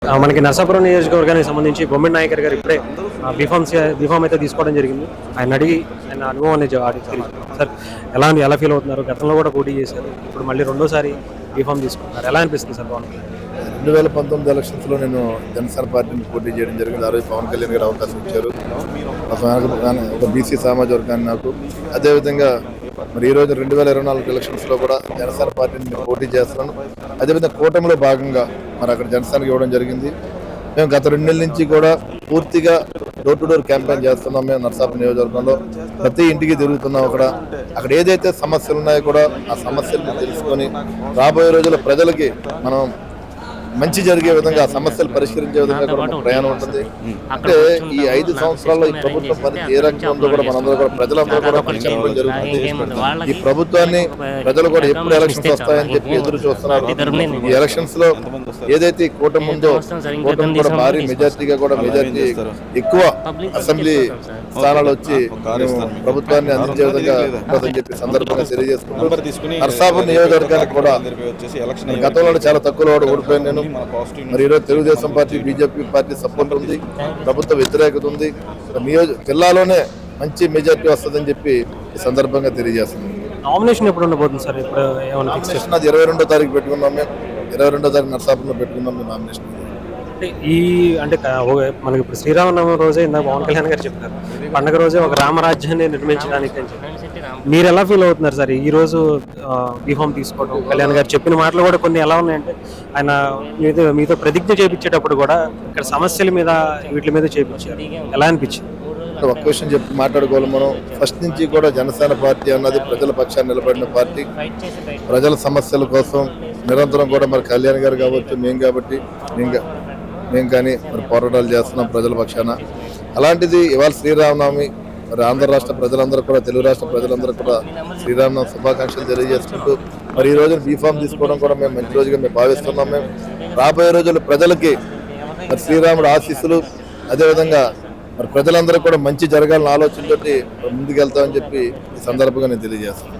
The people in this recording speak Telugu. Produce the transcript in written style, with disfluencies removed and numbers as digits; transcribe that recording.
మనకి నరసాపురం నియోజకవర్గానికి సంబంధించి బొమ్మిడి నాయకర్ గారు ఇప్పుడే బీఫామ్ అయితే తీసుకోవడం జరిగింది. ఆయన అడిగి ఆయన అనుభవం అనేది సార్ ఎలా ఫీల్ అవుతున్నారు? గతంలో కూడా పోటీ చేశారు, ఇప్పుడు మళ్ళీ రెండోసారి బీఫామ్ తీసుకుంటున్నారు, ఎలా అనిపిస్తుంది సార్? పవన్ కళ్యాణ్ 2019 ఎలక్షన్స్లో నేను జనసేన పార్టీని పోటీ చేయడం జరిగింది. ఆ రోజు పవన్ కళ్యాణ్ గారు అవకాశం ఇచ్చారు. ఒక బీసీ సామాజిక వర్గాన్ని నాకు, అదేవిధంగా మరి ఈరోజు 2024 ఎలక్షన్స్లో కూడా జనసేన పార్టీని పోటీ చేస్తున్నాను. అదేవిధంగా కూటమిలో భాగంగా మరి అక్కడ జనసేనకి ఇవ్వడం జరిగింది. మేము గత 2 నెలల నుంచి కూడా పూర్తిగా డోర్ టు డోర్ క్యాంపెయిన్ చేస్తున్నాం. మేము నరసాపురం నియోజకవర్గంలో ప్రతి ఇంటికి తిరుగుతున్నాం. అక్కడ ఏదైతే సమస్యలు ఉన్నాయో కూడా ఆ సమస్యలను తెలుసుకొని రాబోయే రోజుల్లో ప్రజలకి మనం మంచి జరిగే విధంగా సమస్యలు పరిష్కరించే విధంగా కూడా ప్రయాణం ఉంటుంది. అంటే ఈ 5 సంవత్సరాల్లో ఈ ప్రభుత్వం పని ఏ రకంగా ఉందో కూడా మనందరూ కూడా ప్రజలందరూ కూడా చెప్పడం జరుగుతుంది. ఈ ప్రభుత్వాన్ని ప్రజలు కూడా ఎప్పుడు ఎలక్షన్స్ వస్తాయని చెప్పి ఎదురు చూస్తున్నారు. ఈ ఎలక్షన్స్ లో ఏదైతే కూటమి ఉందో కూటమి కూడా భారీ మెజార్టీ ఎక్కువ అసెంబ్లీ స్థానాలు వచ్చి ప్రభుత్వాన్ని అందించే విధంగా ఉంటుందని చెప్పి సందర్భంగా తెలియజేసుకుంటూ నరసాపురం నియోజకవర్గానికి కూడా గతంలో చాలా తక్కువ ఓడిపోయాను నేను. మరి ఈరోజు Telugu Desam party, BJP party support ఉంది, ప్రభుత్వ వ్యతిరేకత ఉంది. జిల్లాలోనే మంచి మెజార్టీ వస్తుందని చెప్పి ఈ సందర్భంగా తెలియజేస్తున్నాం. నామినేషన్ ఎప్పుడు ఉండబోతుంది సార్? ఇప్పుడు నామినేషన్ అది 22వ తారీఖు పెట్టుకున్నాం. మేము 22వ తారీఖు నరసాపురంలో పెట్టుకున్నాం మేము నామినేషన్. అంటే మనకి ఇప్పుడు శ్రీరామనవమి రోజే ఇందాక పవన్ కళ్యాణ్ గారు చెప్పారు, పండుగ రోజే ఒక రామరాజ్యాన్ని నిర్మించడానికి అని చెప్పి. మీరు ఎలా ఫీల్ అవుతున్నారు సార్ ఈ రోజు బీఫామ్ తీసుకోవడం? కళ్యాణ్ గారు చెప్పిన మాటలు కూడా కొన్ని ఎలా ఉన్నాయంటే, ఆయన మీతో ప్రతిజ్ఞ చేయించేటప్పుడు కూడా ఇక్కడ సమస్యల మీద వీటి మీద చేయించారు, ఎలా అనిపించింది? ఒక్క విషయం చెప్పి మాట్లాడుకోవాలి. మనం ఫస్ట్ నుంచి కూడా జనసేన పార్టీ అన్నది ప్రజల పక్షాన్ని నిలబడిన పార్టీ. ప్రజల సమస్యల కోసం నిరంతరం కూడా మరి కళ్యాణ్ గారు కావచ్చు, మేము కానీ మరి పోరాటాలు చేస్తున్నాం ప్రజల పక్షాన. అలాంటిది ఇవాళ శ్రీరామనవమి, మరి ఆంధ్ర రాష్ట్ర ప్రజలందరూ కూడా, తెలుగు రాష్ట్ర ప్రజలందరూ కూడా శ్రీరామనవమి శుభాకాంక్షలు తెలియజేసుకుంటూ మరి ఈ రోజు బీఫామ్ తీసుకోవడం కూడా మేము మంచి రోజుగా మేము భావిస్తున్నాం. మేము రాబోయే రోజుల్లో ప్రజలకి మరి శ్రీరాముడు ఆశీస్సులు, అదేవిధంగా మరి ప్రజలందరూ కూడా మంచి జరగాలని ఆలోచనతోటి ముందుకెళ్తామని చెప్పి ఈ సందర్భంగా నేను తెలియజేస్తాను.